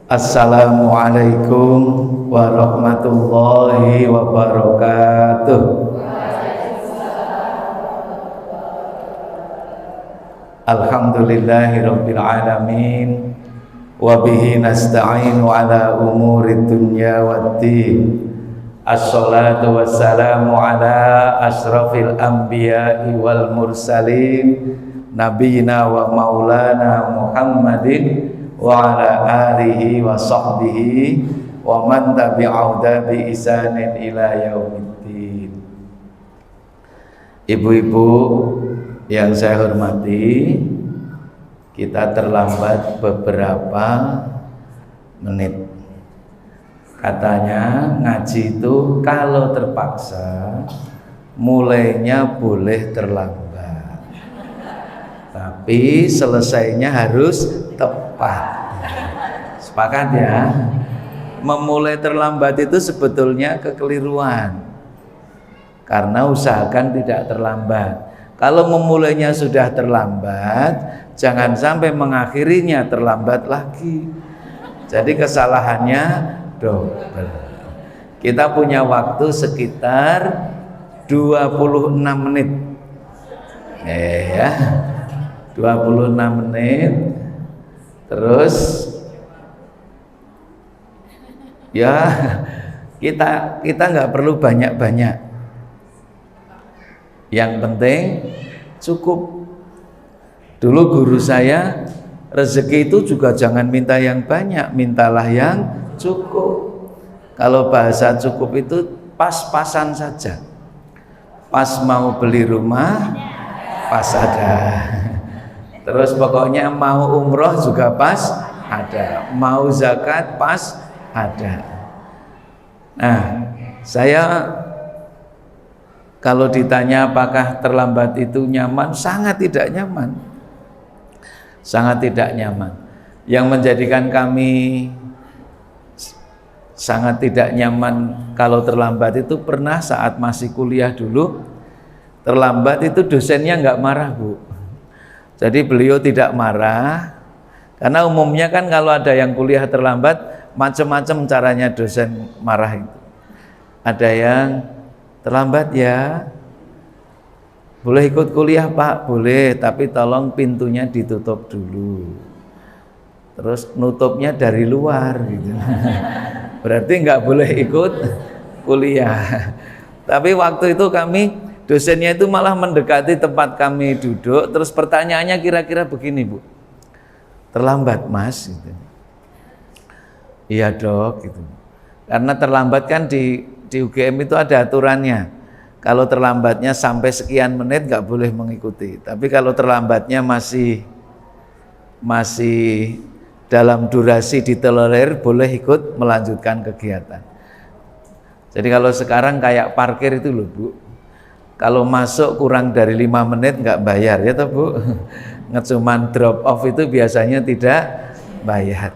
Assalamualaikum warahmatullahi wabarakatuh. Alhamdulillahirabbil alamin wa bihi nasta'inu ala umurid dunya waddin. Assalatu wassalamu ala asrafil anbiya'i wal mursalin nabiyina wa maulana Muhammadin wa ala alihi wa sahbihi wa man tabi'ahu bi ihsanin ila yaumiddin. Ibu-ibu yang saya hormati, kita terlambat beberapa menit. Katanya ngaji itu kalau terpaksa mulainya boleh terlambat, tapi selesainya harus tepat. Sepakat ya? Memulai terlambat itu sebetulnya kekeliruan, karena usahakan tidak terlambat. Kalau memulainya sudah terlambat, jangan sampai mengakhirinya terlambat lagi. Jadi kesalahannya double. Kita punya waktu sekitar 26 menit. Ya. 26 menit. Terus ya kita nggak perlu banyak-banyak. Yang penting cukup. Dulu guru saya, rezeki itu juga jangan minta yang banyak, mintalah yang cukup. Kalau bahasa cukup itu pas-pasan saja. Pas mau beli rumah, pas ada. Terus pokoknya mau umroh juga pas ada, mau zakat pas ada. Nah, saya kalau ditanya apakah terlambat itu nyaman, sangat tidak nyaman. Sangat tidak nyaman. Yang menjadikan kami sangat tidak nyaman kalau terlambat itu pernah saat masih kuliah dulu. Terlambat itu dosennya nggak marah, Bu. Jadi beliau tidak marah, karena umumnya kan kalau ada yang kuliah terlambat, macam-macam caranya dosen marah itu. Ada yang terlambat ya, boleh ikut kuliah Pak, boleh, tapi tolong pintunya ditutup dulu. Terus nutupnya dari luar gitu. Berarti nggak boleh ikut kuliah. Tapi waktu itu kami, dosennya itu malah mendekati tempat kami duduk. Terus pertanyaannya kira-kira begini, Bu, terlambat Mas? Gitu. Iya Dok, gitu. Karena terlambat kan di UGM itu ada aturannya. Kalau terlambatnya sampai sekian menit nggak boleh mengikuti. Tapi kalau terlambatnya masih dalam durasi ditolerir, boleh ikut melanjutkan kegiatan. Jadi kalau sekarang kayak parkir itu loh, Bu. Kalau masuk kurang dari 5 menit nggak bayar ya toh, Bu. Cuman drop off itu biasanya tidak bayar.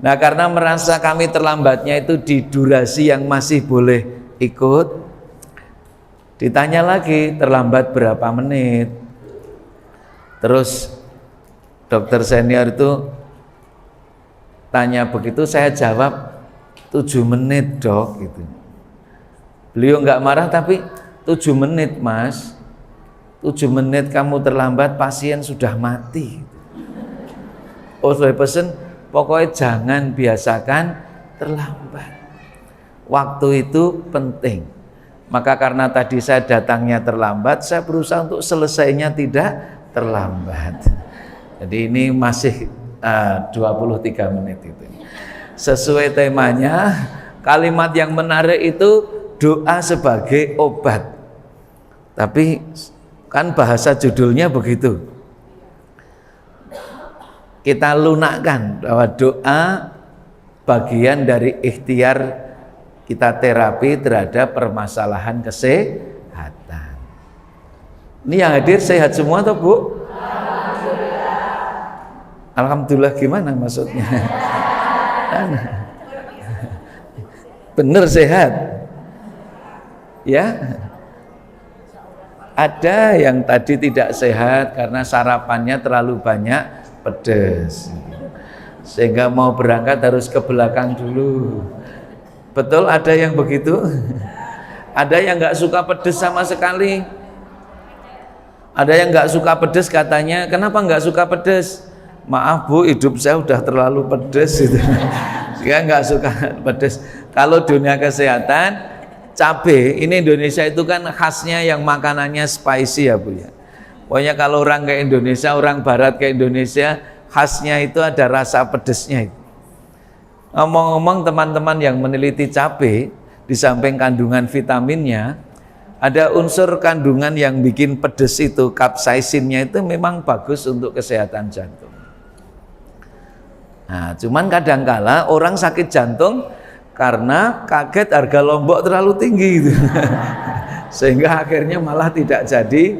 Nah, karena merasa kami terlambatnya itu di durasi yang masih boleh ikut, ditanya lagi terlambat berapa menit. Terus dokter senior itu tanya begitu, saya jawab 7 menit Dok gitu. Beliau nggak marah, tapi 7 menit Mas, 7 menit kamu terlambat, pasien sudah mati. Oh, saya pesen pokoknya jangan biasakan terlambat. Waktu itu penting. Maka karena tadi saya datangnya terlambat, saya berusaha untuk selesainya tidak terlambat. Jadi ini masih 23 menit itu. Sesuai temanya, kalimat yang menarik itu doa sebagai obat. Tapi kan bahasa judulnya begitu. Kita lunakkan bahwa doa bagian dari ikhtiar kita terapi terhadap permasalahan kesehatan. Ini yang hadir sehat semua toh, Bu? Alhamdulillah. Alhamdulillah gimana maksudnya? Bener sehat? Ya? Ada yang tadi tidak sehat karena sarapannya terlalu banyak pedas. sehingga mau berangkat harus ke belakang dulu. Betul ada yang begitu? Ada yang nggak suka pedes sama sekali. Ada yang nggak suka pedes, katanya, kenapa nggak suka pedes? Maaf Bu, hidup saya udah terlalu pedes gitu. Dia nggak suka pedes. Kalau dunia kesehatan, cabai ini Indonesia itu kan khasnya yang makanannya spicy ya Bu ya. Pokoknya kalau orang ke Indonesia, orang Barat ke Indonesia, khasnya itu ada rasa pedesnya itu. Ngomong-ngomong, teman-teman yang meneliti cabai, di samping kandungan vitaminnya, ada unsur kandungan yang bikin pedes itu, kapsaisinnya itu memang bagus untuk kesehatan jantung. Nah, cuman kadangkala orang sakit jantung karena kaget harga Lombok terlalu tinggi gitu. Sehingga akhirnya malah tidak jadi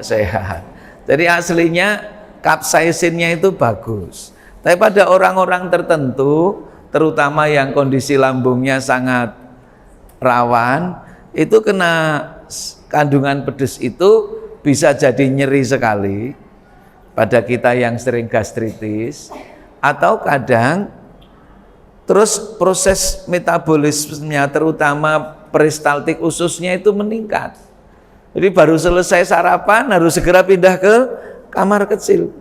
sehat. Jadi aslinya kapsaisinnya itu bagus. Tapi pada orang-orang tertentu, terutama yang kondisi lambungnya sangat rawan, itu kena kandungan pedes itu bisa jadi nyeri sekali pada kita yang sering gastritis, atau kadang terus proses metabolismenya terutama peristaltik ususnya itu meningkat. Jadi baru selesai sarapan harus segera pindah ke kamar kecil.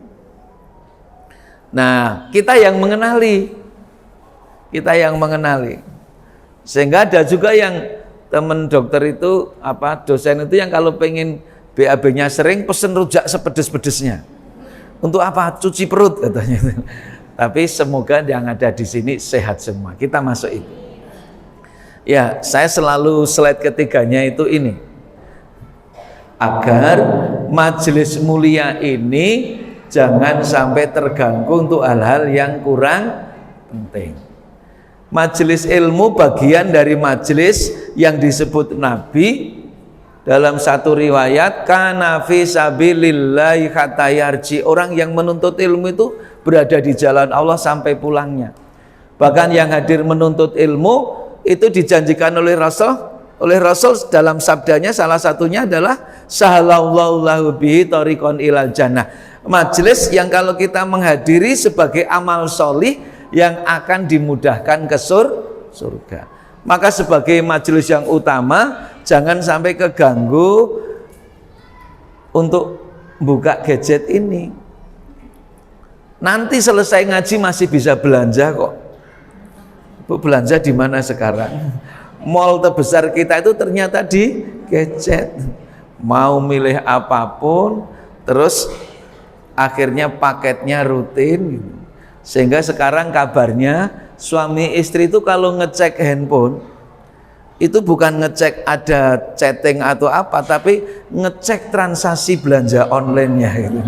Nah, kita yang mengenali, sehingga ada juga yang teman dokter itu, dosen itu yang kalau pengen BAB-nya sering pesen rujak sepedes-pedesnya. Untuk apa? Cuci perut katanya. Tapi semoga yang ada di sini sehat semua. Kita masuk itu. Ya, saya selalu slide ketiganya itu ini. Agar majelis mulia ini jangan sampai terganggu untuk hal-hal yang kurang penting. Majelis ilmu bagian dari majelis yang disebut Nabi dalam satu riwayat, kana fi sabilillahi hatta yarji. Orang yang menuntut ilmu itu berada di jalan Allah sampai pulangnya. Bahkan yang hadir menuntut ilmu itu dijanjikan oleh Rasul dalam sabdanya, salah satunya adalah sahalallahu bihi tariqon ilal jannah. Majelis yang kalau kita menghadiri sebagai amal sholih yang akan dimudahkan ke surga. Maka sebagai majelis yang utama, jangan sampai keganggu untuk buka gadget ini. Nanti selesai ngaji masih bisa belanja kok. Bu, belanja di mana sekarang? Mall terbesar kita itu ternyata di gadget. Mau milih apapun, terus akhirnya paketnya rutin gitu. Sehingga sekarang kabarnya suami istri itu kalau ngecek handphone itu bukan ngecek ada chatting atau apa, tapi ngecek transaksi belanja online-nya gitu.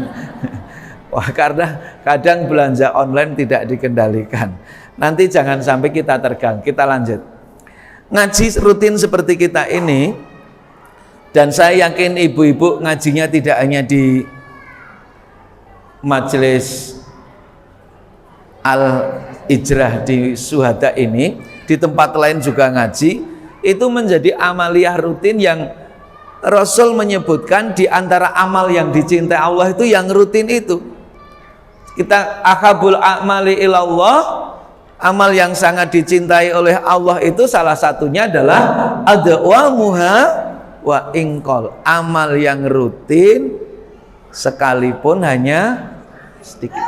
Wah, karena kadang belanja online tidak dikendalikan. Nanti jangan sampai kita terganggu. Kita lanjut. Ngaji rutin seperti kita ini, dan saya yakin ibu-ibu ngajinya tidak hanya di majelis Al-Ijrah di Suhada ini, di tempat lain juga ngaji. Itu menjadi amaliyah rutin yang Rasul menyebutkan di antara amal yang dicintai Allah itu yang rutin itu. Kita ahabul a'mali ilallah, amal yang sangat dicintai oleh Allah itu salah satunya adalah adwamuha wa ingkol, amal yang rutin sekalipun hanya sedikit.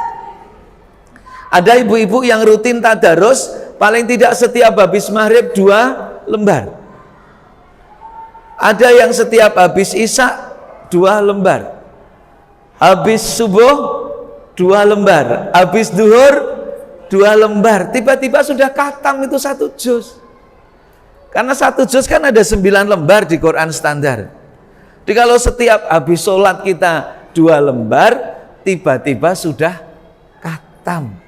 Ada ibu-ibu yang rutin tadarus paling tidak setiap habis maghrib 2 lembar. Ada yang setiap habis isya 2 lembar. Habis subuh 2 lembar. Habis duhur 2 lembar. Tiba-tiba sudah khatam itu 1 juz. Karena 1 juz kan ada 9 lembar di Quran standar. Jadi kalau setiap habis sholat kita 2 lembar, tiba-tiba sudah khatam.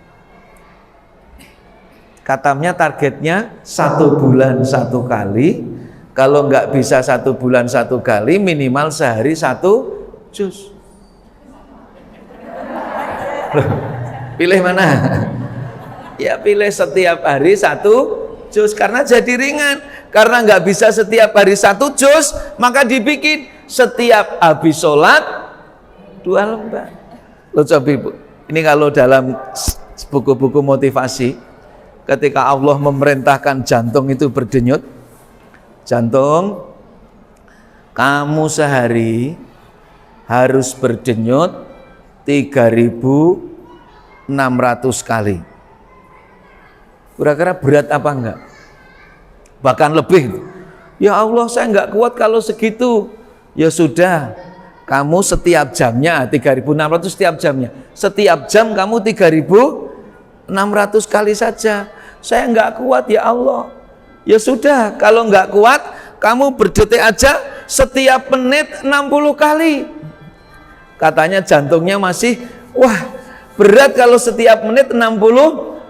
Khatamnya targetnya 1 bulan 1 kali. Kalau nggak bisa 1 bulan 1 kali, minimal sehari 1 juz. Pilih mana? Ya pilih setiap hari 1 juz, karena jadi ringan. Karena nggak bisa setiap hari 1 juz, maka dibikin setiap habis sholat 2 lembar. Loh coba ibu, ini kalau dalam buku-buku motivasi, ketika Allah memerintahkan jantung itu berdenyut, jantung kamu sehari harus berdenyut 3.600 kali. Kira-kira berat apa enggak? Bahkan lebih. Ya Allah, saya enggak kuat kalau segitu. Ya sudah, kamu setiap jamnya 3.600 setiap jamnya. Setiap jam kamu 3.600 kali saja. Saya enggak kuat ya Allah. Ya sudah, kalau enggak kuat, kamu berdetik aja setiap menit 60 kali. Katanya jantungnya masih, wah berat kalau setiap menit 60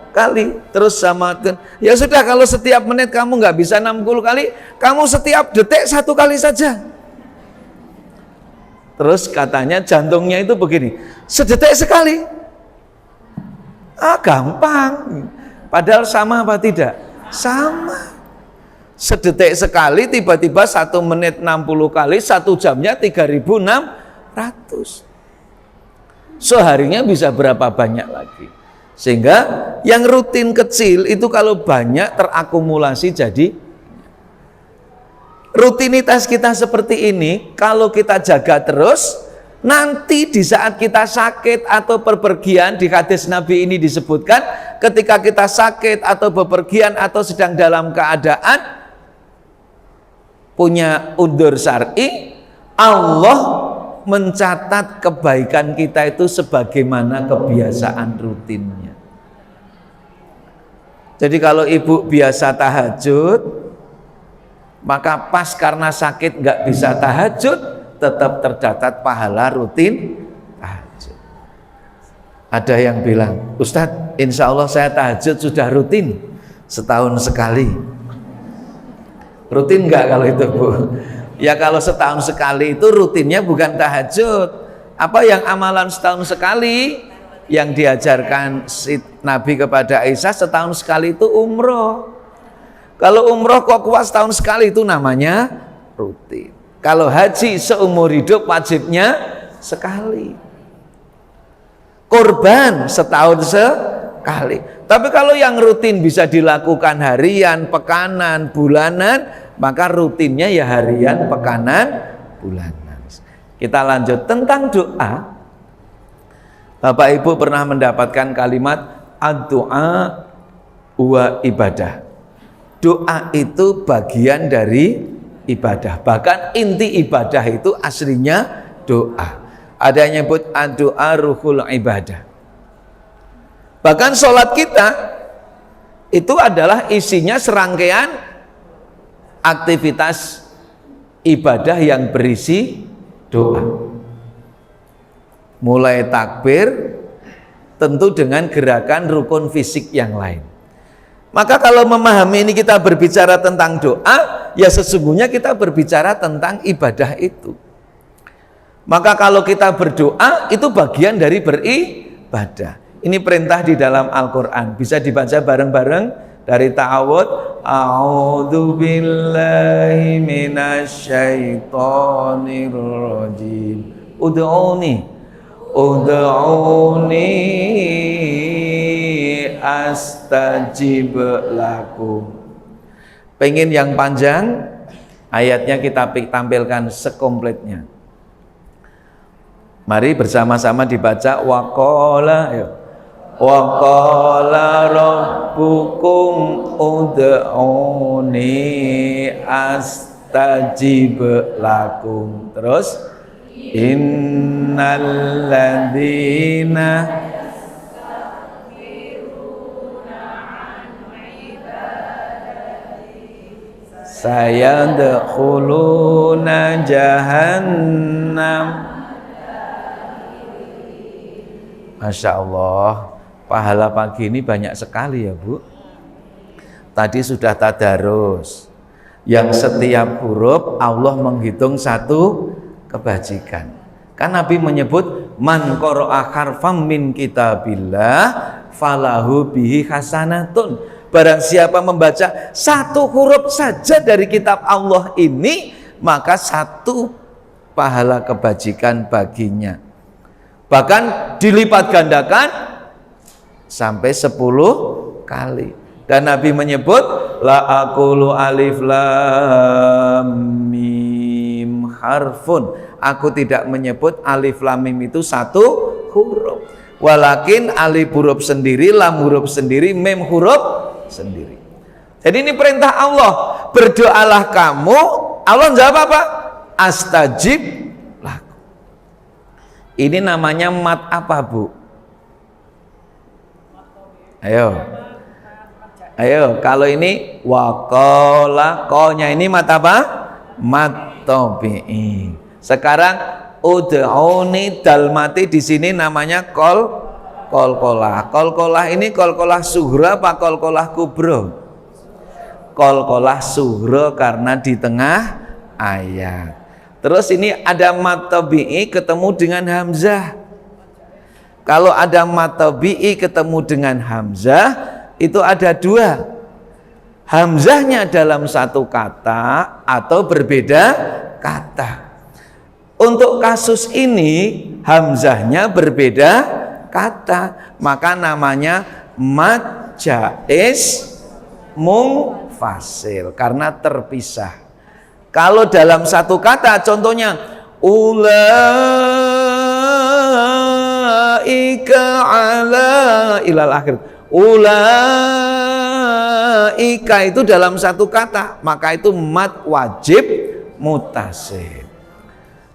kali. Terus sama, ya sudah kalau setiap menit kamu nggak bisa 60 kali, kamu setiap detik 1 kali saja. Terus katanya jantungnya itu begini, sedetik sekali. Gampang. Padahal sama apa tidak? Sama. Sedetik sekali, tiba-tiba 1 menit 60 kali, 1 jamnya 3.600. Seharinya bisa berapa banyak lagi? Sehingga yang rutin kecil itu kalau banyak terakumulasi jadi rutinitas kita seperti ini. Kalau kita jaga terus, nanti di saat kita sakit atau bepergian, di hadis Nabi ini disebutkan, ketika kita sakit atau bepergian atau sedang dalam keadaan punya udzur syar'i, Allah mencatat kebaikan kita itu sebagaimana kebiasaan rutinnya. Jadi kalau ibu biasa tahajud, maka pas karena sakit nggak bisa tahajud, tetap tercatat pahala rutin tahajud. Ada yang bilang, Ustadz, insya Allah saya tahajud sudah rutin setahun sekali. Rutin nggak kalau itu, Bu? Ya kalau setahun sekali itu rutinnya bukan tahajud. Apa yang amalan setahun sekali yang diajarkan Nabi kepada Aisyah, setahun sekali itu umroh. Kalau umroh kok kuat setahun sekali, itu namanya rutin. Kalau haji seumur hidup wajibnya sekali. Kurban setahun sekali. Tapi kalau yang rutin bisa dilakukan harian, pekanan, bulanan, maka rutinnya ya harian, pekanan, bulanan. Kita lanjut tentang doa. Bapak Ibu pernah mendapatkan kalimat ad-du'a wa ibadah. Doa itu bagian dari ibadah. Bahkan inti ibadah itu aslinya doa. Ada yang nyebut ad-du'a ruhul ibadah. Bahkan sholat kita itu adalah isinya serangkaian aktivitas ibadah yang berisi doa. Mulai takbir tentu dengan gerakan rukun fisik yang lain. Maka kalau memahami ini kita berbicara tentang doa, ya sesungguhnya kita berbicara tentang ibadah itu. Maka kalau kita berdoa itu bagian dari beribadah. Ini perintah di dalam Al-Quran. Bisa dibaca bareng-bareng dari ta'awud. A'udzu billahi minasyaitonir rajim. Ud'uni astajib lakum. Pengen yang panjang, ayatnya kita tampilkan sekompletnya. Mari bersama-sama dibaca. Waqala rabbukum ud'uni astajib lakum. Terus innal ladzina sayadkhuluna jahannam. Masya Allah, pahala pagi ini banyak sekali ya Bu. Tadi sudah tadarus, yang setiap huruf Allah menghitung satu kebajikan. Kan Nabi menyebut man qara'a harfam min kitabillah falahu bihi hasanatun. Barang siapa membaca satu huruf saja dari kitab Allah ini, maka satu pahala kebajikan baginya. Bahkan dilipat gandakan sampai 10 kali. Dan Nabi menyebut la aqulu alif lam mim harfun. Aku tidak menyebut alif lam mim itu satu huruf. Walakin alif huruf sendiri, lam huruf sendiri, mim huruf sendiri. Jadi ini perintah Allah. Berdoalah kamu, Allah jawab apa? Astajib lakum. Ini namanya mat apa, Bu? Ayo, kalau ini waqala, qanya ini mat apa? Mat tabi'i. Sekarang ud'uni dalmati di sini namanya qalqalah. Qalqalah ini qalqalah sughra apa qalqalah kubra? Qalqalah sughra karena di tengah ayat. Terus ini ada mat tabi'i ketemu dengan hamzah. Kalau ada mat tabi'i ketemu dengan hamzah, itu ada dua. Hamzahnya dalam satu kata atau berbeda kata. Untuk kasus ini hamzahnya berbeda kata, maka namanya mad jaiz munfasil karena terpisah. Kalau dalam satu kata, contohnya ulaika ala ilal akhir. Ulaika itu dalam satu kata, maka itu mad wajib mutasil.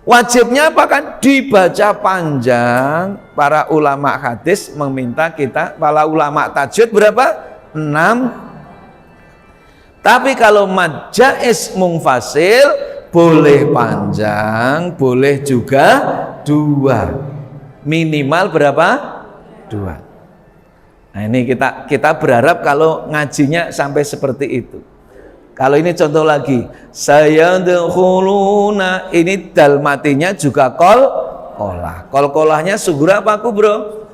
Wajibnya apa kan? Dibaca panjang. Para ulama hadis meminta kita, para ulama tajwid berapa? 6. Tapi kalau mad jaiz munfasil boleh panjang, boleh juga 2. Minimal berapa? 2. Nah, ini kita berharap kalau ngajinya sampai seperti itu. Kalau ini contoh lagi, sayadkhuluna, ini dalmatinya juga qalqalah. Qalqalahnya sughra apa kubra?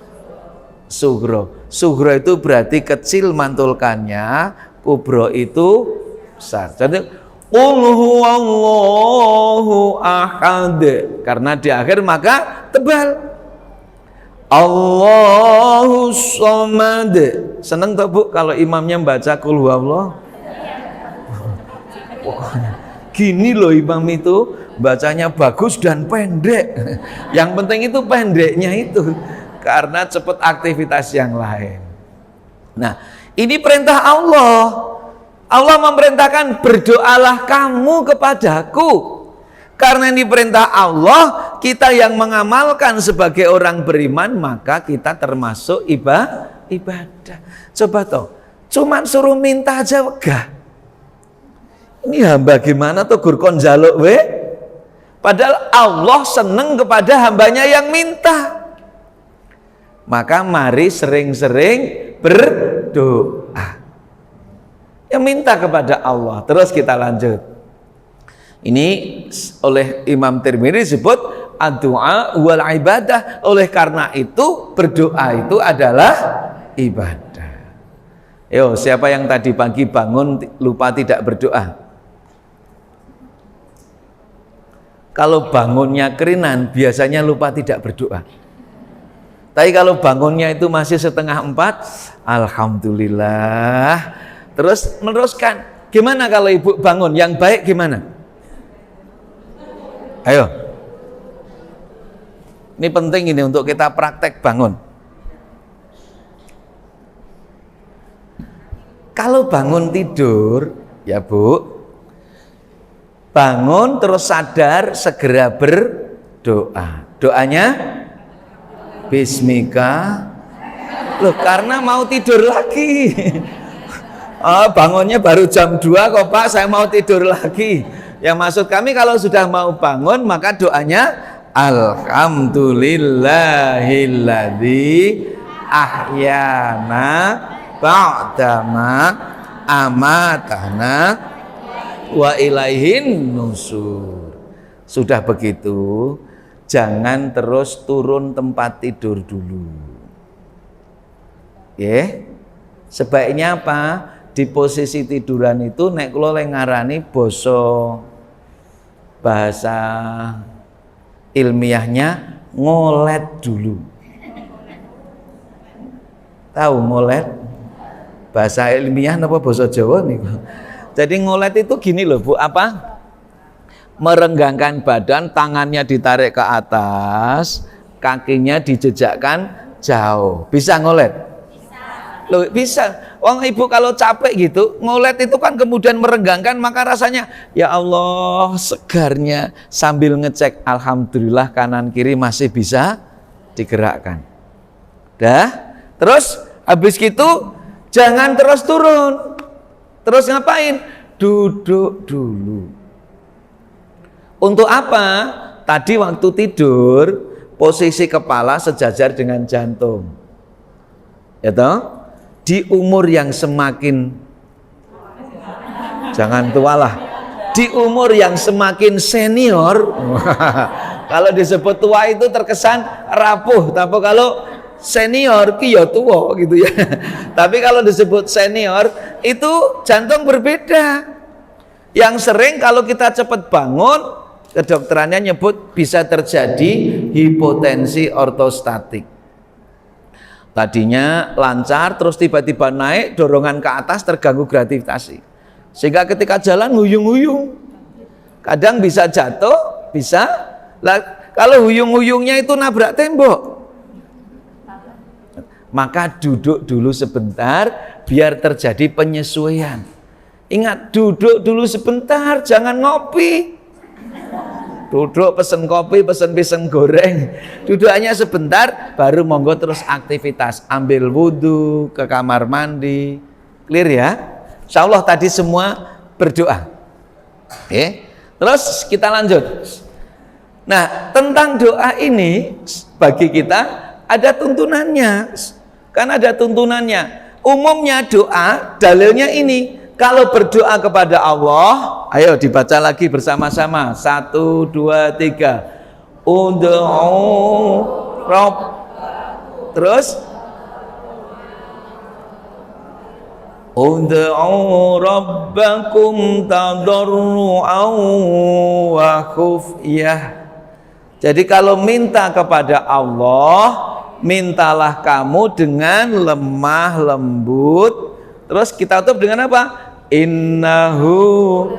Sughra. Sughra itu berarti kecil mantulkannya, kubra itu besar. Jadi qul huwallahu ahad. Karena di akhir maka tebal. Allahus samad. Seneng toh Bu kalau imamnya baca qul huwallahu? Pokoknya gini loh, imam itu bacanya bagus dan pendek. Yang penting itu pendeknya itu, karena cepat aktivitas yang lain. Nah, ini perintah Allah. Allah memerintahkan berdoalah kamu kepadaku. Karena ini perintah Allah, kita yang mengamalkan sebagai orang beriman, maka kita termasuk ibadah. Coba toh, cuman suruh minta aja wegah. Ini hamba gimana tuh gurkon jaluk we? Padahal Allah seneng kepada hambanya yang minta. Maka mari sering-sering berdoa. Ya minta kepada Allah. Terus kita lanjut. Ini oleh Imam Tirmidzi disebut ad-du'a wal ibadah. Oleh karena itu berdoa itu adalah ibadah. Yo, siapa yang tadi pagi bangun lupa tidak berdoa? Kalau bangunnya kerinan, biasanya lupa tidak berdoa. Tapi kalau bangunnya itu masih 3:30, alhamdulillah. Terus meneruskan. Gimana kalau ibu bangun? Yang baik gimana? Ayo. Ini penting ini untuk kita praktek bangun. Kalau bangun tidur, ya Bu, bangun terus sadar, segera berdoa. Doanya bismika. Loh, karena mau tidur lagi. Oh, bangunnya baru jam 2 kok Pak, saya mau tidur lagi. Yang maksud kami kalau sudah mau bangun maka doanya alhamdulillahilladzi ahyana ba'dama amatana wa ilaihin nusur. Sudah begitu, jangan terus turun tempat tidur dulu. Sebaiknya apa? Di posisi tiduran itu nek kula ngarani basa bahasa ilmiahnya ngolet dulu. Tahu ngolet? Bahasa ilmiah napa basa Jawa niku? Jadi ngolet itu gini loh Bu, apa? Merenggangkan badan, tangannya ditarik ke atas, kakinya dijejakkan jauh. Bisa ngolet? Bisa. Loh, bisa. Wong ibu kalau capek gitu, ngolet itu kan kemudian merenggangkan, maka rasanya ya Allah segarnya, sambil ngecek alhamdulillah kanan kiri masih bisa digerakkan. Dah, terus habis gitu jangan terus turun. Terus ngapain? Duduk dulu. Untuk apa? Tadi waktu tidur posisi kepala sejajar dengan jantung. Ya toh? Di umur yang semakin, jangan tua lah, di umur yang semakin senior, kalau disebut tua itu terkesan rapuh, tapi kalau senior ki ya tua gitu ya. Tapi kalau disebut senior itu jantung berbeda. Yang sering kalau kita cepat bangun, kedokterannya nyebut bisa terjadi hipotensi ortostatik. Tadinya lancar, terus tiba-tiba naik, dorongan ke atas terganggu gravitasi. Sehingga ketika jalan huyung-huyung. Kadang bisa jatuh, bisa. Lah, kalau huyung-huyungnya itu nabrak tembok. Maka duduk dulu sebentar, biar terjadi penyesuaian. Ingat, duduk dulu sebentar, jangan ngopi. Duduk pesen kopi, pesen pisang goreng, duduk hanya sebentar, baru monggo terus aktivitas, ambil wudhu, ke kamar mandi, clear ya? Insya Allah tadi semua berdoa. Oke, terus kita lanjut. Nah, tentang doa ini bagi kita ada tuntunannya, kan ada tuntunannya. Umumnya doa dalilnya ini. Kalau berdoa kepada Allah, ayo dibaca lagi bersama-sama. 1, 2, 3. Ud'u Rabb. Terus Ud'u Rabbakum tadarru'an wa khufyah. Jadi kalau minta kepada Allah, mintalah kamu dengan lemah lembut. Terus kita tutup dengan apa? Innahu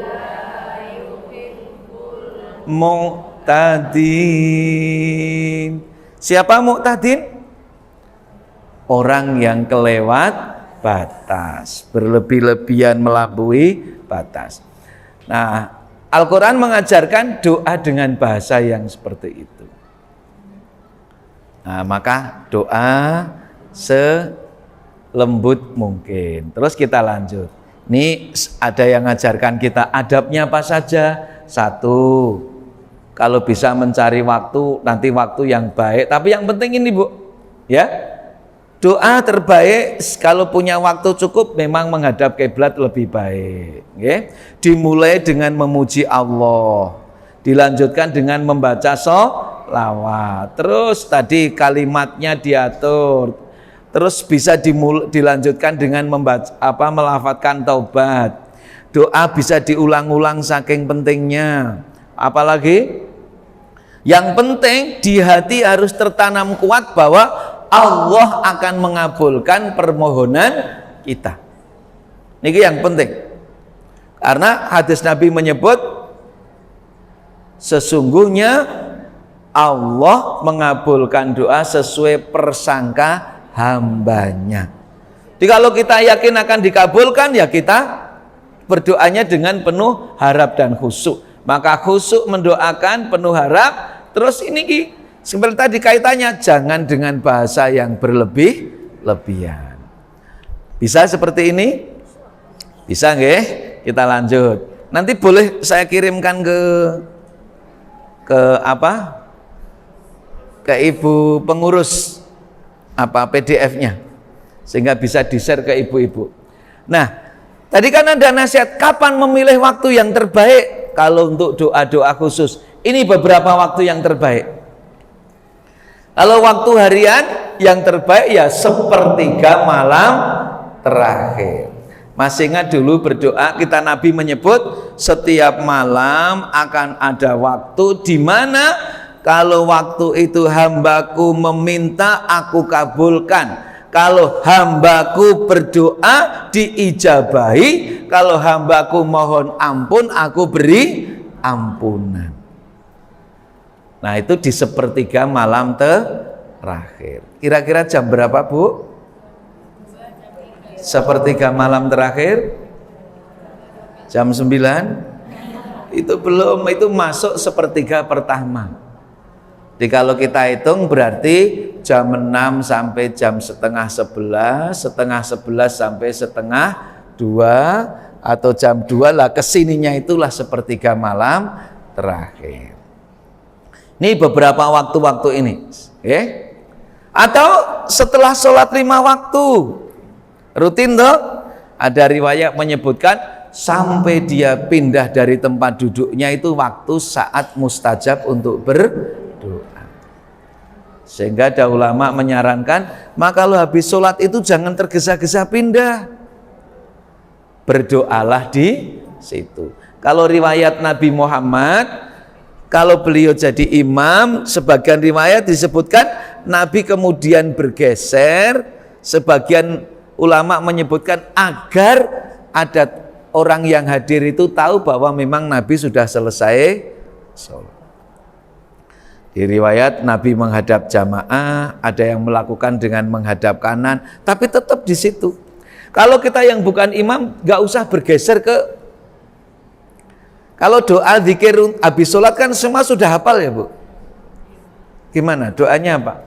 mu'tadin. Siapa mu'tadin? Orang yang kelewat batas, berlebih-lebihan melampaui batas. Nah, Al-Quran mengajarkan doa dengan bahasa yang seperti itu. Nah, maka doa lembut mungkin. Terus kita lanjut. Ini ada yang mengajarkan kita adabnya apa saja. 1, kalau bisa mencari waktu, nanti waktu yang baik. Tapi yang penting ini Bu, ya, doa terbaik kalau punya waktu cukup memang menghadap kiblat lebih baik. Okay? Dimulai dengan memuji Allah, dilanjutkan dengan membaca sholawat. Terus tadi kalimatnya diatur. Terus bisa dilanjutkan dengan membaca melafadzkan taubat. Doa bisa diulang-ulang saking pentingnya. Apalagi yang penting di hati harus tertanam kuat bahwa Allah akan mengabulkan permohonan kita. Ini yang penting. Karena hadis Nabi menyebut sesungguhnya Allah mengabulkan doa sesuai persangka hambanya. Jadi kalau kita yakin akan dikabulkan, ya kita berdoanya dengan penuh harap dan khusyuk. Maka khusyuk mendoakan, penuh harap. Terus ini seperti tadi kaitannya, jangan dengan bahasa yang berlebih-lebihan. Bisa seperti ini? Bisa nggih? Kita lanjut. Nanti boleh saya kirimkan ke apa? Ke ibu pengurus PDF-nya, sehingga bisa di-share ke ibu-ibu. Nah, tadi kan ada nasihat kapan memilih waktu yang terbaik kalau untuk doa-doa khusus. Ini beberapa waktu yang terbaik. Kalau waktu harian yang terbaik ya sepertiga malam terakhir. Masih ingat dulu berdoa kita Nabi menyebut setiap malam akan ada waktu di mana kalau waktu itu hambaku meminta aku kabulkan. Kalau hambaku berdoa diijabahi, kalau hambaku mohon ampun aku beri ampunan. Nah itu di sepertiga malam terakhir. Kira-kira jam berapa Bu? Sepertiga malam terakhir? Jam 9? Itu belum, itu masuk sepertiga pertama. Jadi kalau kita hitung berarti jam 6 sampai jam setengah 11, setengah 11 sampai setengah 2, atau jam 2 lah, kesininya itulah sepertiga malam terakhir. Ini beberapa waktu-waktu ini, okay? Atau setelah sholat 5 waktu, rutin toh? Ada riwayat menyebutkan sampai dia pindah dari tempat duduknya itu waktu saat mustajab untuk berdoa. Sehingga ada ulama menyarankan, maka kalau habis sholat itu jangan tergesa-gesa pindah, berdoalah di situ. Kalau riwayat Nabi Muhammad, kalau beliau jadi imam, sebagian riwayat disebutkan Nabi kemudian bergeser, sebagian ulama menyebutkan agar ada orang yang hadir itu tahu bahwa memang Nabi sudah selesai sholat. Di riwayat Nabi menghadap jamaah, ada yang melakukan dengan menghadap kanan, tapi tetap di situ. Kalau kita yang bukan imam, nggak usah bergeser ke. Kalau doa zikir habis sholat kan semua sudah hafal ya Bu. Gimana doanya Pak?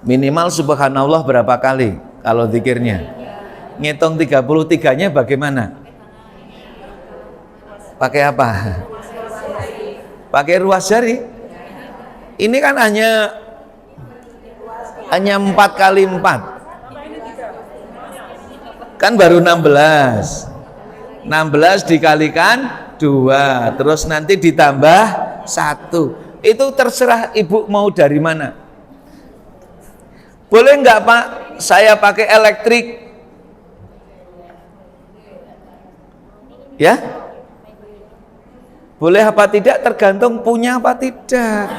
Minimal subhanallah berapa kali kalau zikirnya? Ngitung 33-nya bagaimana? Pakai apa? Pakai ruas jari. Ini kan hanya 4 kali 4. Kan baru 16. 16 dikalikan 2, terus nanti ditambah 1. Itu terserah Ibu mau dari mana. Boleh enggak Pak saya pakai elektrik? Ya? Boleh apa tidak tergantung punya apa tidak.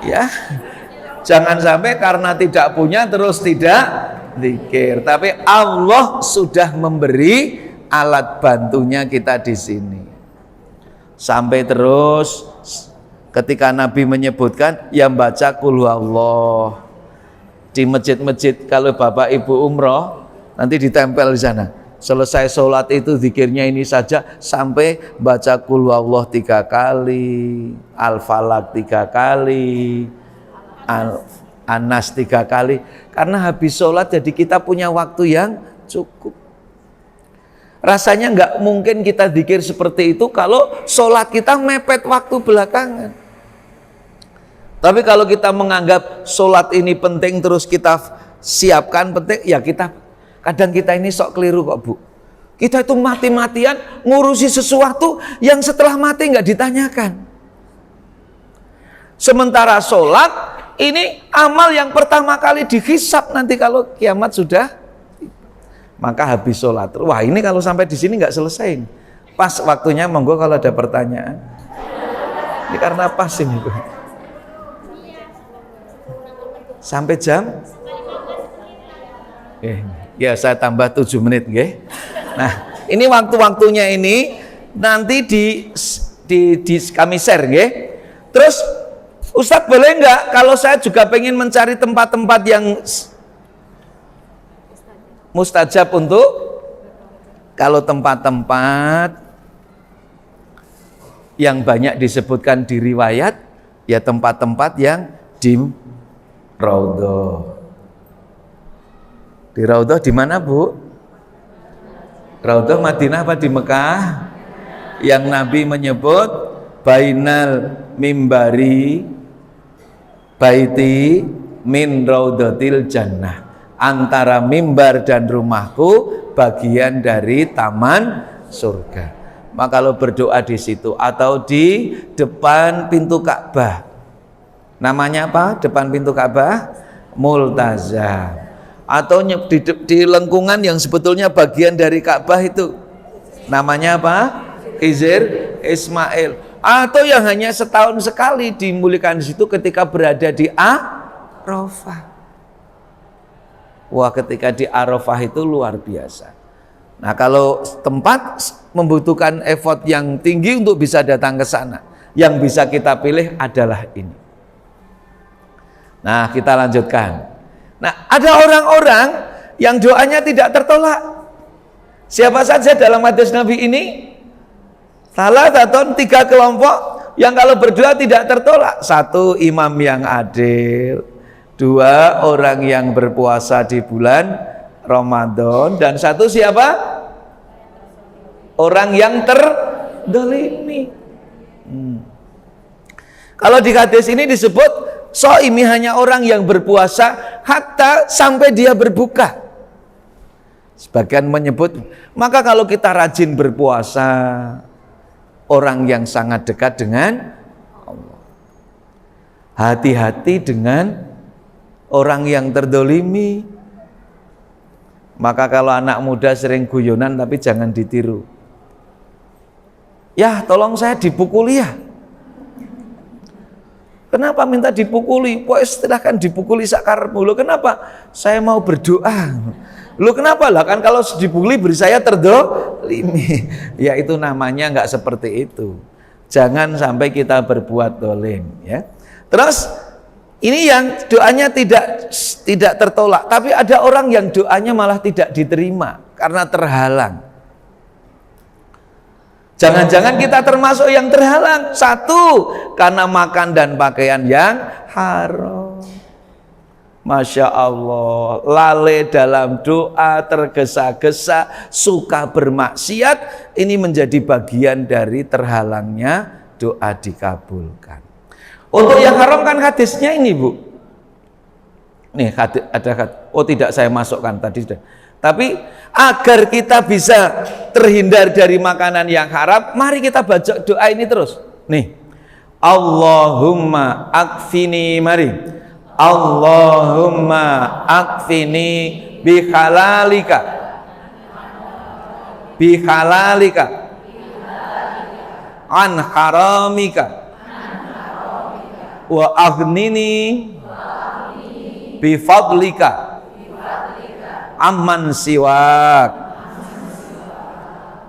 Ya, jangan sampai karena tidak punya terus tidak zikir. Tapi Allah sudah memberi alat bantunya kita di sini. Sampai terus ketika Nabi menyebutkan yang baca qul huwallah di masjid-masjid, kalau Bapak Ibu umroh nanti ditempel di sana. Selesai sholat itu zikirnya ini saja sampai baca qul huwallah 3 kali, al-falaq 3 kali, an-nas 3 kali. Karena habis sholat jadi kita punya waktu yang cukup. Rasanya nggak mungkin kita zikir seperti itu kalau sholat kita mepet waktu belakangan. Tapi kalau kita menganggap sholat ini penting terus kita siapkan penting, ya kadang kita ini sok keliru kok Bu. Kita itu mati-matian ngurusi sesuatu yang setelah mati nggak ditanyakan. Sementara sholat ini amal yang pertama kali dihisab nanti kalau kiamat sudah. Maka habis sholat, wah ini kalau sampai di sini nggak selesai. Pas waktunya monggo kalau ada pertanyaan. Ini karena pas ini Bu. Sampai jam? Ya saya tambah 7 menit nggih. Nah, ini waktu-waktunya ini nanti kami share nggih. Terus Ustadz boleh nggak kalau saya juga pengen mencari tempat-tempat yang mustajab untuk, kalau tempat-tempat yang banyak disebutkan di riwayat ya tempat-tempat yang di raudhah. Di raudhah di mana Bu? Raudhah Madinah apa di Mekah? Yang Nabi menyebut bainal mimbari baiti min raudhatil jannah. Antara mimbar dan rumahku bagian dari taman surga. Maka kalau berdoa di situ atau di depan pintu Ka'bah. Namanya apa? Depan pintu Ka'bah? Multazam. Atau di lengkungan yang sebetulnya bagian dari Ka'bah itu namanya apa? Hijr Ismail. Atau yang hanya setahun sekali dimuliakan di situ ketika berada di Arafah. Wah, ketika di Arafah itu luar biasa. Nah, kalau tempat membutuhkan effort yang tinggi untuk bisa datang ke sana, yang bisa kita pilih adalah ini. Nah, kita lanjutkan. Nah, ada orang-orang yang doanya tidak tertolak. Siapa saja dalam hadis Nabi ini? Salah satu 3 kelompok yang kalau berdoa tidak tertolak. 1, imam yang adil. 2, orang yang berpuasa di bulan Ramadan. Dan 1 siapa? Orang yang terdolimi. Kalau di hadis ini disebut shaimi hanya orang yang berpuasa hatta sampai dia berbuka. Sebagian menyebut, maka kalau kita rajin berpuasa, orang yang sangat dekat dengan Allah. Hati-hati dengan orang yang terdolimi. Maka kalau anak muda sering guyonan tapi jangan ditiru. Ya, tolong saya dipukuli ya. Kenapa minta dipukuli? Kok silahkan dipukuli sakarepmu. Loh, kenapa? Saya mau berdoa. Loh, kenapa lah? Kan kalau dipukuli beri saya terdolimi. Ya, itu namanya nggak seperti itu. Jangan sampai kita berbuat dolim, ya. Terus ini yang doanya tidak tertolak, tapi ada orang yang doanya malah tidak diterima karena terhalang. Jangan-jangan kita termasuk yang terhalang. 1, karena makan dan pakaian yang haram. Masya Allah, lalai dalam doa, tergesa-gesa, suka bermaksiat, ini menjadi bagian dari terhalangnya doa dikabulkan. Untuk yang haram kan hadisnya ini, Bu. Nih ada hadis. Oh, tidak saya masukkan tadi sudah. Tapi agar kita bisa terhindar dari makanan yang haram, mari kita baca doa ini terus. Nih. Allahumma akfini, mari. Allahumma akfini bihalalika. Bihalalika. An haramika. Wa aghnini bifadlika amman siwak.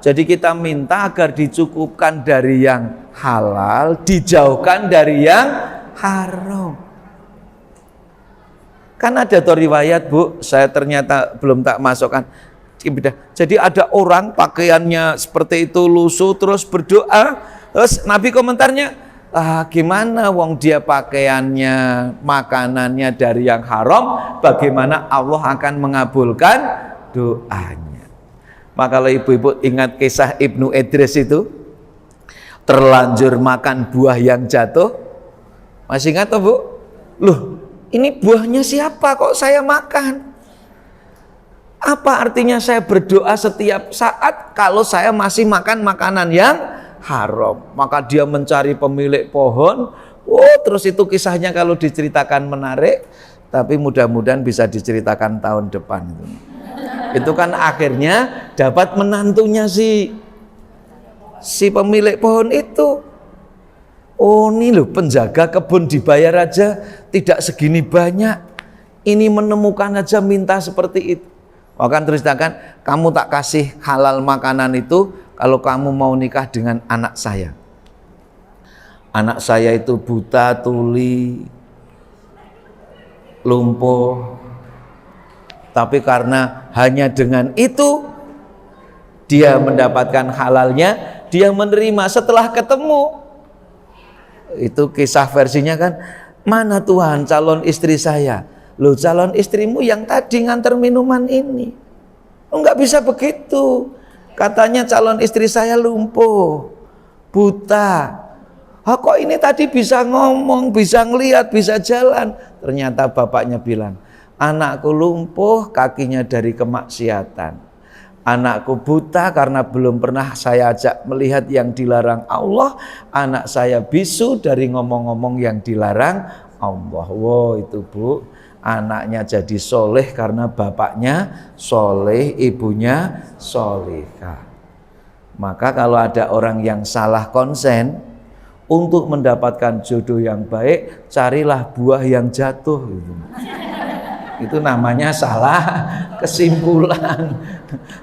Jadi kita minta agar dicukupkan dari yang halal, dijauhkan dari yang haram. Kan ada tuh riwayat, Bu, saya ternyata belum tak masukkan. Jadi ada orang pakaiannya seperti itu, lusuh, terus berdoa, terus Nabi komentarnya, gimana wong dia pakaiannya, makanannya dari yang haram, bagaimana Allah akan mengabulkan doanya. Maka kalau ibu-ibu ingat kisah Ibnu Idris itu, terlanjur makan buah yang jatuh, masih ingat toh, Bu? Loh, ini buahnya siapa kok saya makan? Apa artinya saya berdoa setiap saat kalau saya masih makan makanan yang haram? Maka dia mencari pemilik pohon. Oh, terus itu kisahnya kalau diceritakan menarik, tapi mudah-mudahan bisa diceritakan tahun depan itu. Itu kan akhirnya dapat menantunya si pemilik pohon itu. Oh, ini loh, penjaga kebun dibayar aja tidak segini banyak. Ini menemukan aja minta seperti itu. Bahkan ceritakan, kamu tak kasih halal makanan itu kalau kamu mau nikah dengan anak saya. Anak saya itu buta, tuli, lumpuh. Tapi karena hanya dengan itu dia mendapatkan halalnya, dia menerima setelah ketemu. Itu kisah versinya kan, mana Tuhan calon istri saya? Loh, calon istrimu yang tadi nganter minuman ini. Oh, nggak bisa begitu. Katanya calon istri saya lumpuh, buta. Kok ini tadi bisa ngomong, bisa ngelihat, bisa jalan. Ternyata bapaknya bilang, anakku lumpuh kakinya dari kemaksiatan. Anakku buta karena belum pernah saya ajak melihat yang dilarang Allah. Anak saya bisu dari ngomong-ngomong yang dilarang Allah. Wow, itu, Bu, anaknya jadi soleh karena bapaknya soleh, ibunya solehah. Maka kalau ada orang yang salah konsen, untuk mendapatkan jodoh yang baik, carilah buah yang jatuh gitu. Itu namanya salah kesimpulan.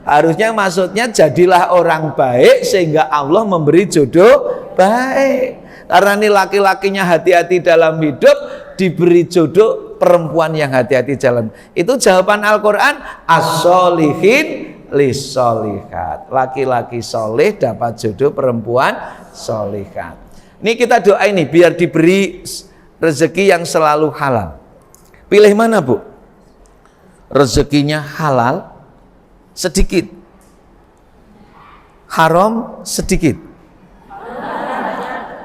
Harusnya maksudnya jadilah orang baik sehingga Allah memberi jodoh baik. Karena ini laki-lakinya hati-hati dalam hidup, diberi jodoh perempuan yang hati-hati jalan. Itu jawaban Al-Quran, as-solihin lis-solihat. Laki-laki soleh dapat jodoh perempuan solihat. Ini kita doa ini biar diberi rezeki yang selalu halal. Pilih mana, Bu? Rezekinya halal sedikit, haram sedikit.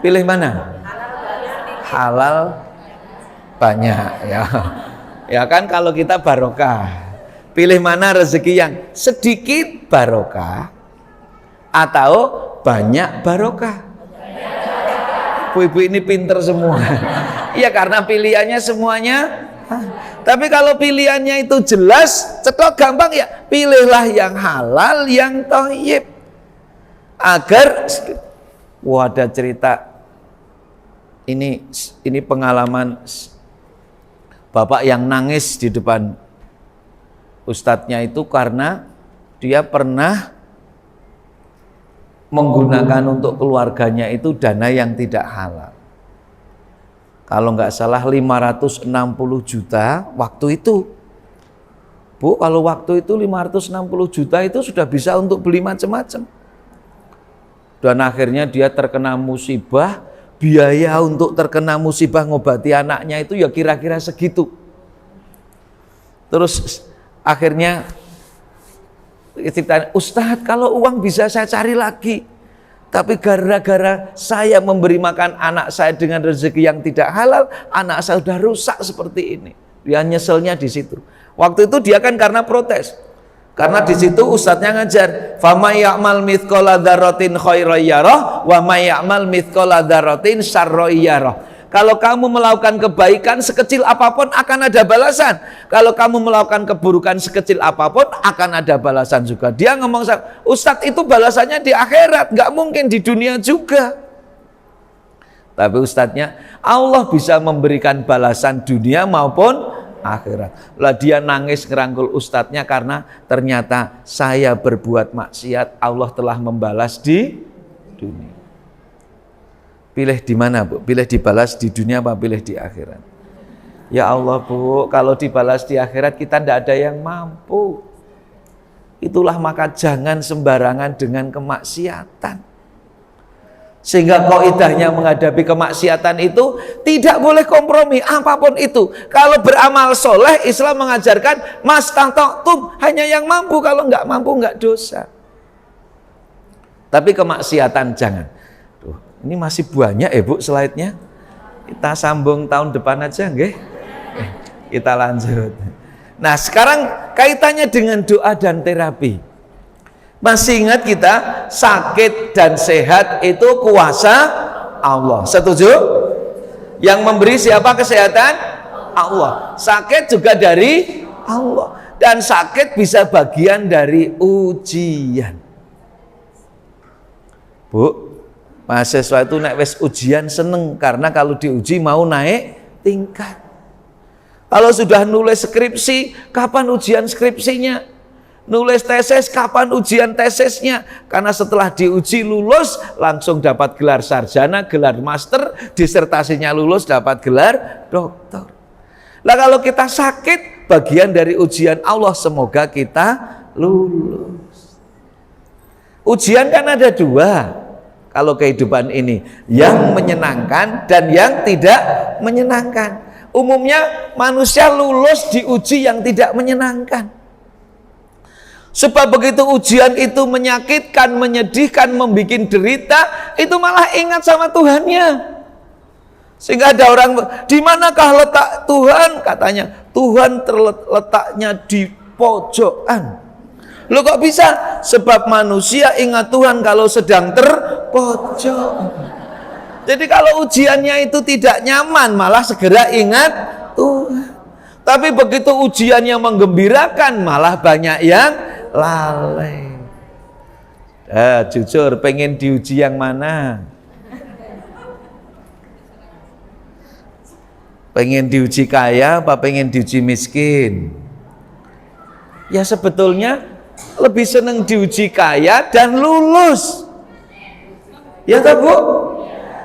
Pilih mana? Halal banyak, ya. Ya kan kalau kita barokah. Pilih mana rezeki yang sedikit barokah atau banyak barokah? Ibu-ibu ini pinter semua. Iya, karena pilihannya semuanya. Tapi kalau pilihannya itu jelas, cetok gampang ya, pilihlah yang halal, yang thayyib. Agar ada cerita ini pengalaman bapak yang nangis di depan ustadznya itu karena dia pernah menggunakan untuk keluarganya itu dana yang tidak halal. Kalau nggak salah 560 juta waktu itu. Bu, kalau waktu itu 560 juta itu sudah bisa untuk beli macam-macam. Dan akhirnya dia terkena musibah, biaya untuk terkena musibah ngobati anaknya itu ya kira-kira segitu. Terus akhirnya kita, Ustadz, kalau uang bisa saya cari lagi, tapi gara-gara saya memberi makan anak saya dengan rezeki yang tidak halal, anak saya sudah rusak seperti ini. Dia nyeselnya di situ. Waktu itu dia kan karena protes. Karena di situ ustadznya ngajar, "Famay ya'mal mithqala dzarratin khairan yarah wa may ya'mal mithqala dzarratin syarran yarah." Kalau kamu melakukan kebaikan sekecil apapun akan ada balasan. Kalau kamu melakukan keburukan sekecil apapun akan ada balasan juga. Dia ngomong, Ustadz, itu balasannya di akhirat, nggak mungkin di dunia juga. Tapi ustadznya, Allah bisa memberikan balasan dunia maupun akhirat. Lah dia nangis ngerangkul ustadznya karena ternyata saya berbuat maksiat, Allah telah membalas di dunia. Pilih di mana, Bu? Pilih dibalas di dunia apa pilih di akhirat? Ya Allah, Bu, kalau dibalas di akhirat kita tidak ada yang mampu. Itulah maka jangan sembarangan dengan kemaksiatan. Sehingga kaidahnya menghadapi kemaksiatan itu tidak boleh kompromi apapun itu. Kalau beramal soleh, Islam mengajarkan mastata'tum, hanya yang mampu, kalau nggak mampu nggak dosa. Tapi kemaksiatan jangan. Ini masih banyak Bu slide-nya. Kita sambung tahun depan aja nggih. Kita lanjut. Nah, sekarang kaitannya dengan doa dan terapi. Masih ingat kita sakit dan sehat itu kuasa Allah. Setuju? Yang memberi siapa kesehatan? Allah. Sakit juga dari Allah. Dan sakit bisa bagian dari ujian. Bu, mahasiswa itu naik wes ujian seneng karena kalau diuji mau naik tingkat. Kalau sudah nulis skripsi, kapan ujian skripsinya? Nulis tesis, kapan ujian tesisnya? Karena setelah diuji lulus, langsung dapat gelar sarjana, gelar master, disertasinya lulus, dapat gelar doktor. Lah kalau kita sakit, bagian dari ujian Allah, semoga kita lulus. Ujian kan ada dua. Kalau kehidupan ini, yang menyenangkan dan yang tidak menyenangkan. Umumnya manusia lulus di uji yang tidak menyenangkan. Sebab begitu ujian itu menyakitkan, menyedihkan, membuat derita, itu malah ingat sama Tuhannya. Sehingga ada orang, di manakah letak Tuhan? Katanya, Tuhan terletaknya di pojokan. Loh kok bisa? Sebab manusia ingat Tuhan kalau sedang terpojok. Jadi kalau ujiannya itu tidak nyaman, malah segera ingat Tuhan. Tapi begitu ujiannya menggembirakan, malah banyak yang lalai. Jujur, pengen diuji yang mana? Pengen diuji kaya apa pengen diuji miskin? Ya sebetulnya lebih seneng diuji kaya dan lulus. Ya toh Bu?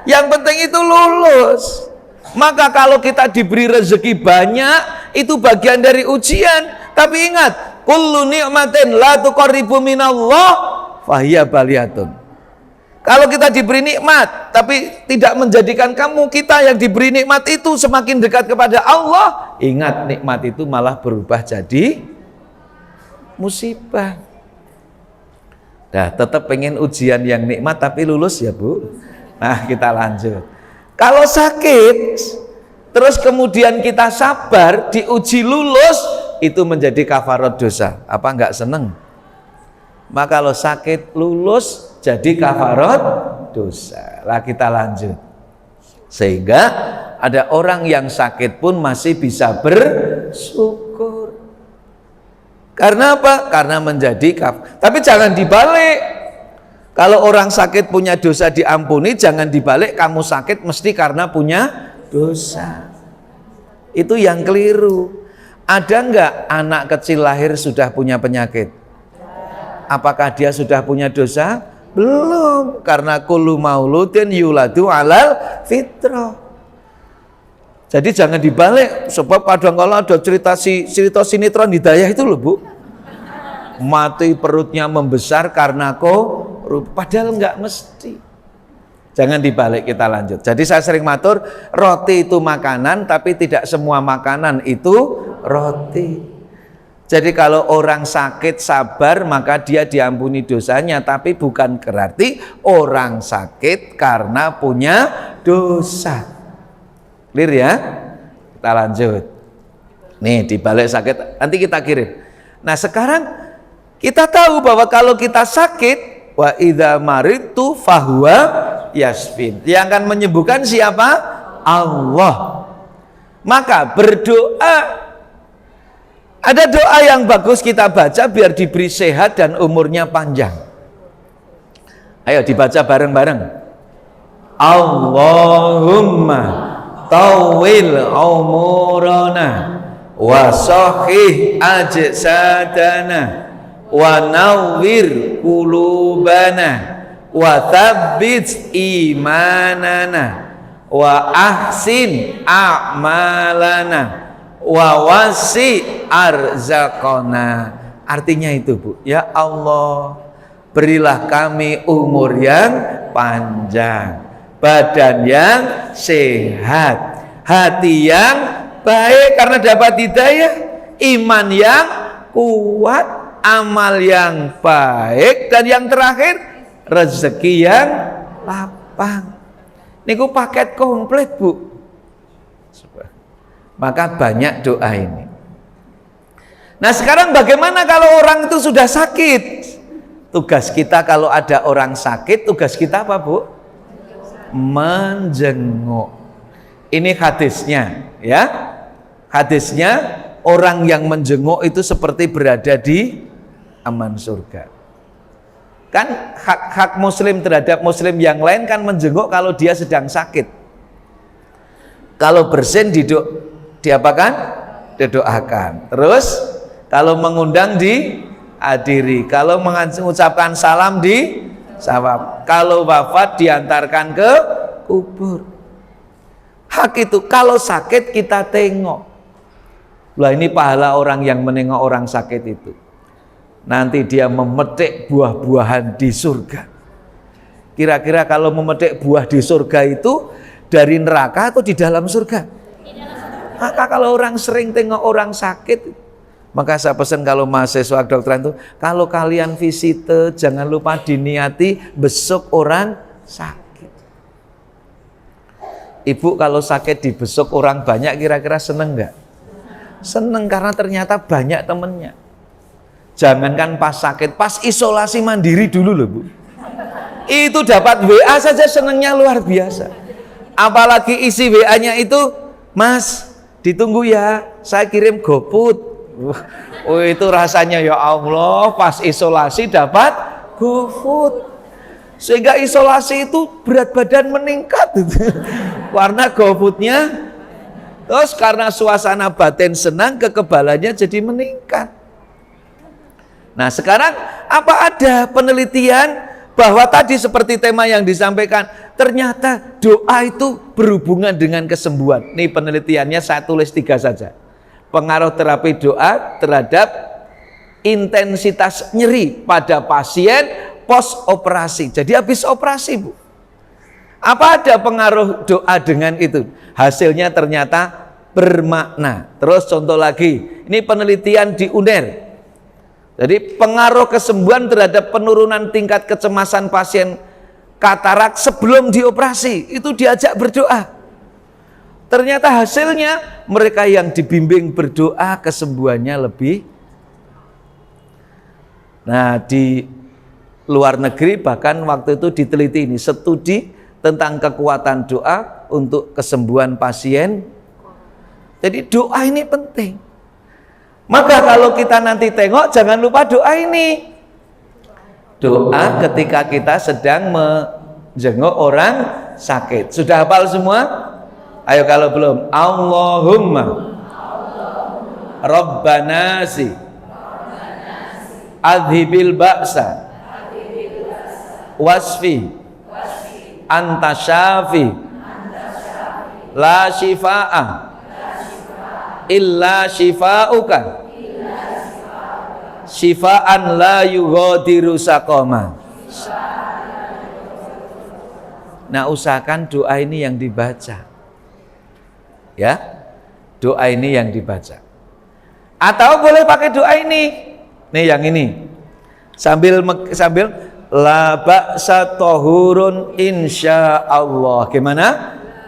Yang penting itu lulus. Maka kalau kita diberi rezeki banyak, itu bagian dari ujian. Tapi ingat, kullu ni'matin la tuqarribu minallah fahiya baliyatun. Kalau kita diberi nikmat, tapi tidak menjadikan kita yang diberi nikmat itu semakin dekat kepada Allah, ingat nikmat itu malah berubah jadi musibah. Nah, tetap pengen ujian yang nikmat tapi lulus ya Bu. Nah, kita lanjut. Kalau sakit, terus kemudian kita sabar, diuji lulus, itu menjadi kafarat dosa. Apa enggak seneng? Maka kalau sakit lulus jadi kafarat dosa. Lah kita lanjut. Sehingga ada orang yang sakit pun masih bisa bersyukur. Karena apa? Karena menjadi Tapi jangan dibalik. Kalau orang sakit punya dosa diampuni, jangan dibalik kamu sakit mesti karena punya dosa. Itu yang keliru. Ada enggak anak kecil lahir sudah punya penyakit? Apakah dia sudah punya dosa? Belum, karena kullu mauludin yuladu alal fitrah. Jadi jangan dibalik, sebab kadang-kala ada cerita sinetron Hidayah itu loh Bu. Mati perutnya membesar karena padahal enggak mesti. Jangan dibalik, kita lanjut. Jadi saya sering matur, roti itu makanan, tapi tidak semua makanan itu roti. Jadi kalau orang sakit sabar maka dia diampuni dosanya, tapi bukan berarti orang sakit karena punya dosa. Clear ya? Kita lanjut. Nih dibalik sakit, nanti kita kirim. Nah sekarang kita tahu bahwa kalau kita sakit, wa idza maridtu fahuwa yasfin. Yang akan menyembuhkan siapa? Allah. Maka berdoa. Ada doa yang bagus kita baca biar diberi sehat dan umurnya panjang. Ayo dibaca bareng-bareng. Allahumma tawil umurana wa sahih ajsadana wa nawwir qulubana wa tsabbit imanana wa ahsin a'malana wa wasi arzaqona. Artinya itu Bu, ya Allah berilah kami umur yang panjang, badan yang sehat, hati yang baik karena dapat hidayah, iman yang kuat, amal yang baik, dan yang terakhir rezeki yang lapang. Niku paket komplit Bu. Maka banyak doa ini. Nah sekarang bagaimana kalau orang itu sudah sakit? Tugas kita kalau ada orang sakit, tugas kita apa Bu? Menjenguk. Ini hadisnya ya. Hadisnya orang yang menjenguk itu seperti berada di aman surga. Kan hak muslim terhadap muslim yang lain kan menjenguk kalau dia sedang sakit. Kalau bersin diapakan? Didoakan. Terus kalau mengundang dihadiri, kalau mengucapkan salam disawab, kalau wafat diantarkan ke kubur. Hak itu. Kalau sakit kita tengok. Lah ini pahala orang yang menengok orang sakit itu. Nanti dia memetik buah-buahan di surga. Kira-kira kalau memetik buah di surga itu dari neraka atau di dalam surga? Maka kalau orang sering tengok orang sakit, maka saya pesan kalau mahasiswa kedokteran itu, kalau kalian visite jangan lupa diniati besuk orang sakit. Ibu kalau sakit dibesuk orang banyak kira-kira seneng nggak? Seneng karena ternyata banyak temennya. Jangankan pas sakit, pas isolasi mandiri dulu loh Bu. Itu dapat WA saja senengnya luar biasa. Apalagi isi WA-nya itu, Mas ditunggu ya, saya kirim GoFood. Oh itu rasanya ya Allah, pas isolasi dapat GoFood. Sehingga isolasi itu berat badan meningkat. Karena GoFoodnya Terus karena suasana batin senang, kekebalannya jadi meningkat. Nah sekarang apa ada penelitian bahwa tadi seperti tema yang disampaikan, ternyata doa itu berhubungan dengan kesembuhan. Ini penelitiannya saya tulis 3 saja. Pengaruh terapi doa terhadap intensitas nyeri pada pasien post operasi. Jadi habis operasi, Bu. Apa ada pengaruh doa dengan itu? Hasilnya ternyata bermakna. Terus contoh lagi, ini penelitian di UNER. Jadi pengaruh kesembuhan terhadap penurunan tingkat kecemasan pasien katarak sebelum dioperasi, itu diajak berdoa. Ternyata hasilnya mereka yang dibimbing berdoa kesembuhannya lebih. Nah di luar negeri bahkan waktu itu diteliti ini, studi tentang kekuatan doa untuk kesembuhan pasien. Jadi doa ini penting. Maka kalau kita nanti tengok, jangan lupa doa ini. Doa ketika kita sedang menjenguk orang sakit. Sudah hafal semua? Ayo kalau belum, Allahumma Rabbanasi adhibil ba'sa wasfi anta syafi la shifa'a illa shifa'uka shifa'an la yughadiru saqama. Nah usahakan doa ini yang dibaca ya, doa ini yang dibaca. Atau boleh pakai doa ini nih, yang ini sambil la ba'sa tahurun insyaallah. Gimana?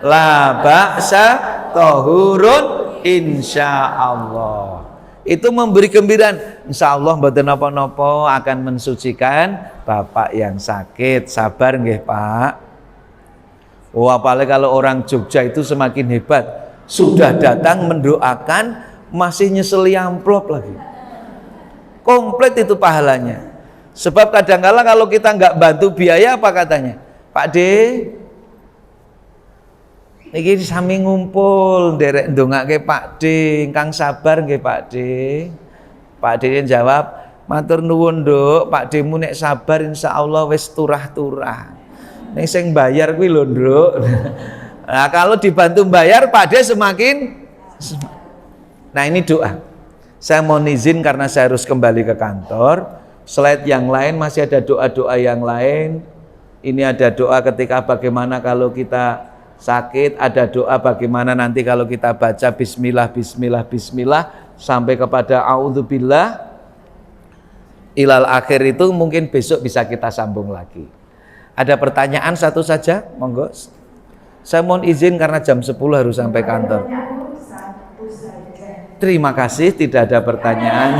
La ba'sa tahurun insyaallah. Itu memberi gembiraan, insyaallah mboten napa-napa akan mensucikan bapak yang sakit. Sabar nggih Pak. Oh apalagi kalau orang Jogja itu semakin hebat, sudah datang mendoakan masih nyeseli amplop lagi. Komplit itu pahalanya. Sebab kadang-kala kalau kita nggak bantu biaya, apa katanya? Pak D, niki sami ngumpul nderek ndongake Pak D, ingkang sabar nggih Pak D. Pak D jawab, matur nuwun Nduk, Pak D mu nek sabar insyaallah wis turah-turah. Nek sing bayar kuwi lho Nduk. Nah, kalau dibantu bayar Pak D semakin. Nah, ini doa. Saya mohon izin karena saya harus kembali ke kantor. Slide yang lain masih ada doa-doa yang lain. Ini ada doa ketika bagaimana kalau kita sakit, ada doa bagaimana nanti kalau kita baca bismillah bismillah bismillah sampai kepada auzubillah ilal akhir, itu mungkin besok bisa kita sambung lagi. Ada pertanyaan satu saja, monggo. Saya mohon izin karena jam 10 harus sampai kantor. Terima kasih, tidak ada pertanyaan.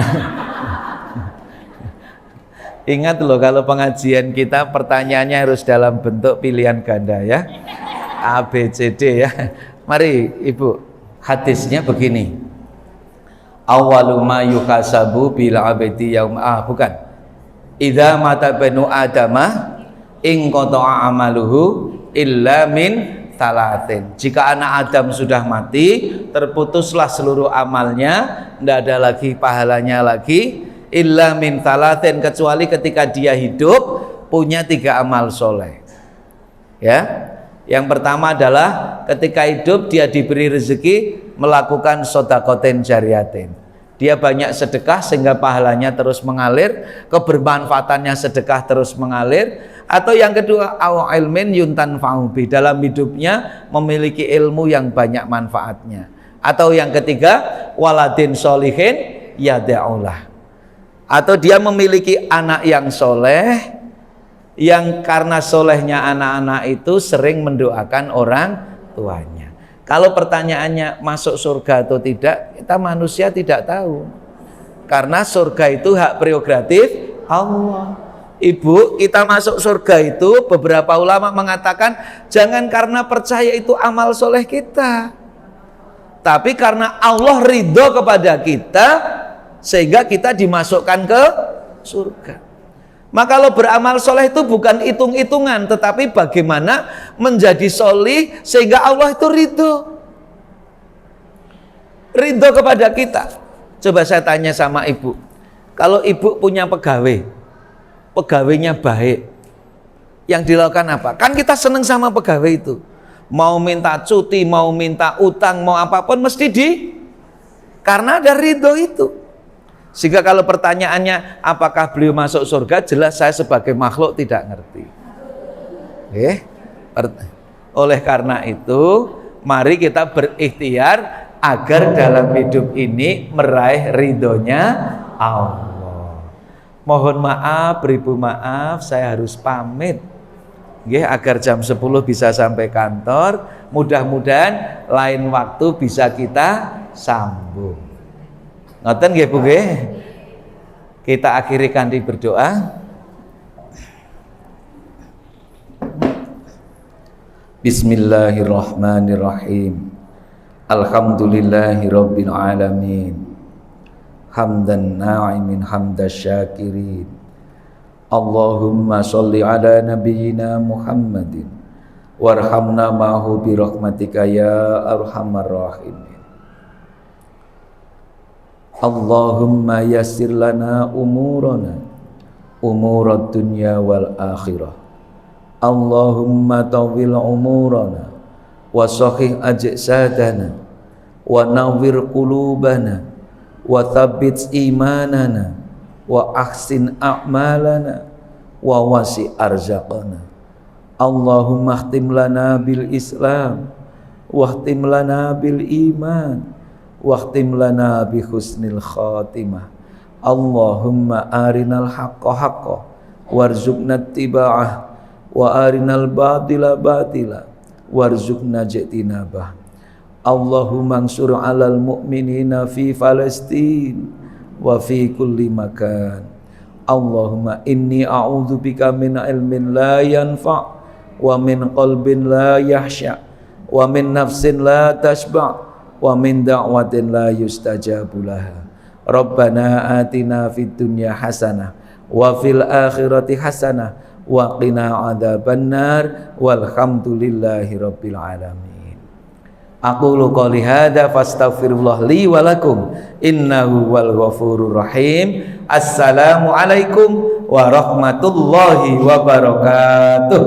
Ingat loh, kalau pengajian kita pertanyaannya harus dalam bentuk pilihan ganda ya. A, B, C, D ya. Mari Ibu, hadisnya begini. Awwalu ma yuhasabu bil abdi yaum bukan. Idza mata banu adama in qata'a amaluhu illa min talatin. Jika anak Adam sudah mati, terputuslah seluruh amalnya, tidak ada lagi pahalanya lagi, illa min talatin, kecuali ketika dia hidup punya 3 amal soleh. Ya, yang pertama adalah ketika hidup dia diberi rezeki melakukan sodakoten jariyatin. Dia banyak sedekah sehingga pahalanya terus mengalir, kebermanfaatannya sedekah terus mengalir. Atau yang kedua, aw ilmin yuntan fa'ubi, dalam hidupnya memiliki ilmu yang banyak manfaatnya. Atau yang ketiga, waladin solihin yada'ulah, atau dia memiliki anak yang soleh, yang karena solehnya anak-anak itu sering mendoakan orang tuanya. Kalau pertanyaannya masuk surga atau tidak, kita manusia tidak tahu, karena surga itu hak prerogatif Allah. Ibu, kita masuk surga itu beberapa ulama mengatakan jangan karena percaya itu amal soleh kita, tapi karena Allah ridho kepada kita sehingga kita dimasukkan ke surga. Maka kalau beramal soleh itu bukan hitung-hitungan, tetapi bagaimana menjadi solih sehingga Allah itu ridho. ridho kepada kita. Coba saya tanya sama ibu, kalau ibu punya pegawai, pegawainya baik, yang dilakukan apa? Kan kita seneng sama pegawai itu. Mau minta cuti, mau minta utang, mau apapun mesti karena ada ridho itu. Sehingga kalau pertanyaannya apakah beliau masuk surga, jelas saya sebagai makhluk tidak ngerti. Oleh karena itu, mari kita berikhtiar agar dalam hidup ini meraih ridhonya Allah. Mohon maaf, beribu maaf, saya harus pamit. Agar jam 10 bisa sampai kantor. Mudah-mudahan lain waktu bisa kita sambung. Ngoten nggih Bu nggih. Kita akhiri kanthi berdoa. Bismillahirrahmanirrahim. Alhamdulillahirabbil alamin. Hamdan na'imin hamdas syakirin. Allahumma sholli ala nabiyyina Muhammadin warhamna ma'hu bi rahmatika ya arhamar rahimin. Allahumma yassir lana umurana umurad dunya wal akhirah. Allahumma tawwil umurana wa sahih ajsadana wa nawwir qulubana wa thabbit imanana wa ahsin a'malana wa wasi arzaqana. Allahumma khtim lana bil Islam wa khtim lana bil iman waqtim lana bi husnil khatimah. Allahumma arinal haqqa haqqa warzuqna ittiba'ah wa arinal batila batila warzuqna ijtinabah. Allahumma ansur 'alal mu'minina fi Palestin wa fi kulli makan. Allahumma inni a'udzubika min ilmin la yanfa' wa min qalbin la yahsha' wa min nafsin la tashba' wa min da'watin la yustajabu laha. Rabbana atina fid dunya hasanah wa fil akhirati hasanah wa qina adzabannar walhamdulillahi rabbil alamin. Aqulu qouli hadza fastaghfirullah li wa lakum innahu wal ghafurur rahim. Assalamu alaikum warahmatullahi wabarakatuh.